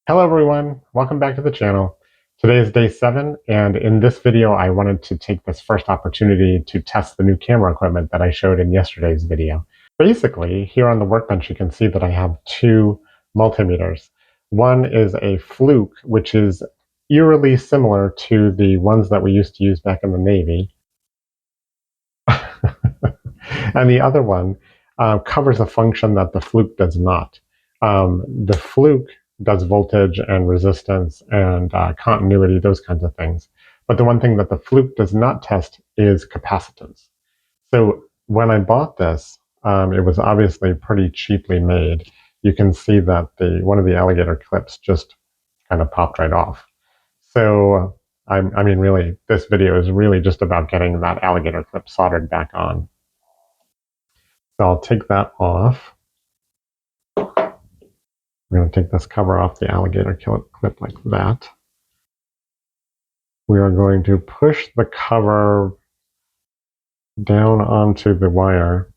Hello everyone, welcome back to the channel. Today is day 7, and in this video I wanted to take this first opportunity to test the new camera equipment that I showed in yesterday's video. Basically, here on the workbench you can see that I have two multimeters. One is a Fluke, which is eerily similar to the ones that we used to use back in the Navy. And the other one covers a function that the Fluke does not. The Fluke does voltage and resistance and continuity, those kinds of things. But the one thing that the Fluke does not test is capacitance. So when I bought this, it was obviously pretty cheaply made. You can see that one of the Alligator clips just kind of popped right off. So I mean, really, this video is really just about getting that Alligator clip soldered back on. So I'll take that off. We're going to take this cover off the Alligator clip like that. We are going to push the cover down onto the wire.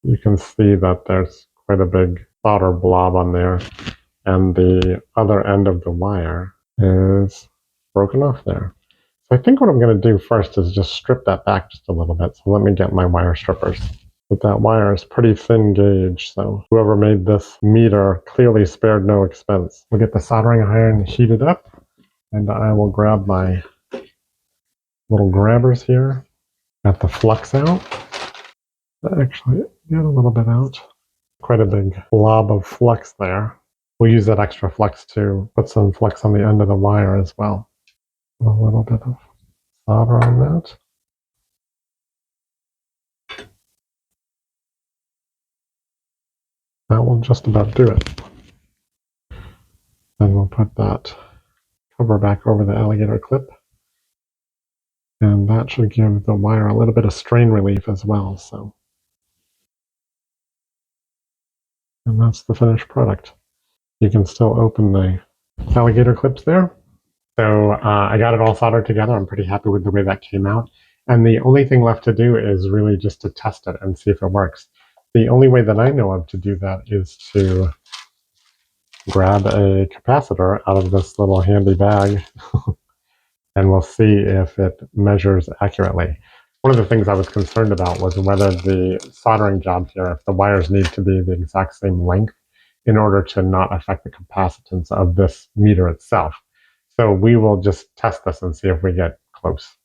You can see that there's quite a big solder blob on there, and the other end of the wire is broken off there. So I think what I'm going to do first is just strip that back just a little bit. So let me get my wire strippers. But that wire is pretty thin gauge, so whoever made this meter clearly spared no expense. We'll get the soldering iron heated up, and I will grab my little grabbers here. Got the flux out. Actually, get a little bit out. Quite a big blob of flux there. We'll use that extra flux to put some flux on the end of the wire as well. A little bit of solder on that. That will just about do it. Then we'll put that cover back over the Alligator clip. And that should give the wire a little bit of strain relief as well. And that's the finished product. You can still open the Alligator clips there. So I got it all soldered together. I'm pretty happy with the way that came out. And the only thing left to do is really just to test it and see if it works. The only way that I know of to do that is to grab a capacitor out of this little handy bag and we'll see if it measures accurately. One of the things I was concerned about was whether the soldering job here, if the wires need to be the exact same length in order to not affect the capacitance of this meter itself. So we will just test this and see if we get close.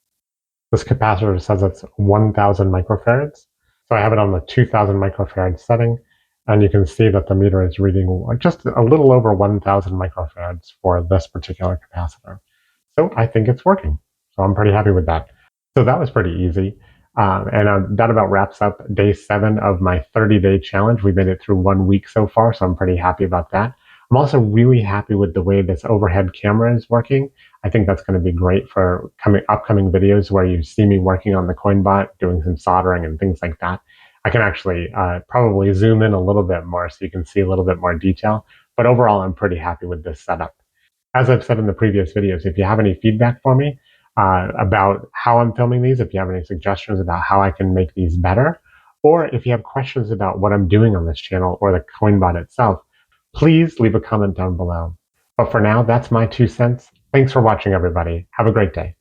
This capacitor says it's 1000 microfarads. So I have it on the 2000 microfarad setting, and you can see that the meter is reading just a little over 1000 microfarads for this particular capacitor. So I think it's working. So I'm pretty happy with that. So that was pretty easy. And that about wraps up day 7 of my 30-day challenge. We made it through 1 week so far, so I'm pretty happy about that. I'm also really happy with the way this overhead camera is working. I think that's going to be great for upcoming videos where you see me working on the CoinBot, doing some soldering and things like that. I can actually probably zoom in a little bit more so you can see a little bit more detail. But overall, I'm pretty happy with this setup. As I've said in the previous videos, if you have any feedback for me about how I'm filming these, if you have any suggestions about how I can make these better, or if you have questions about what I'm doing on this channel or the CoinBot itself, please leave a comment down below. But for now, that's my 2 cents. Thanks for watching, everybody. Have a great day.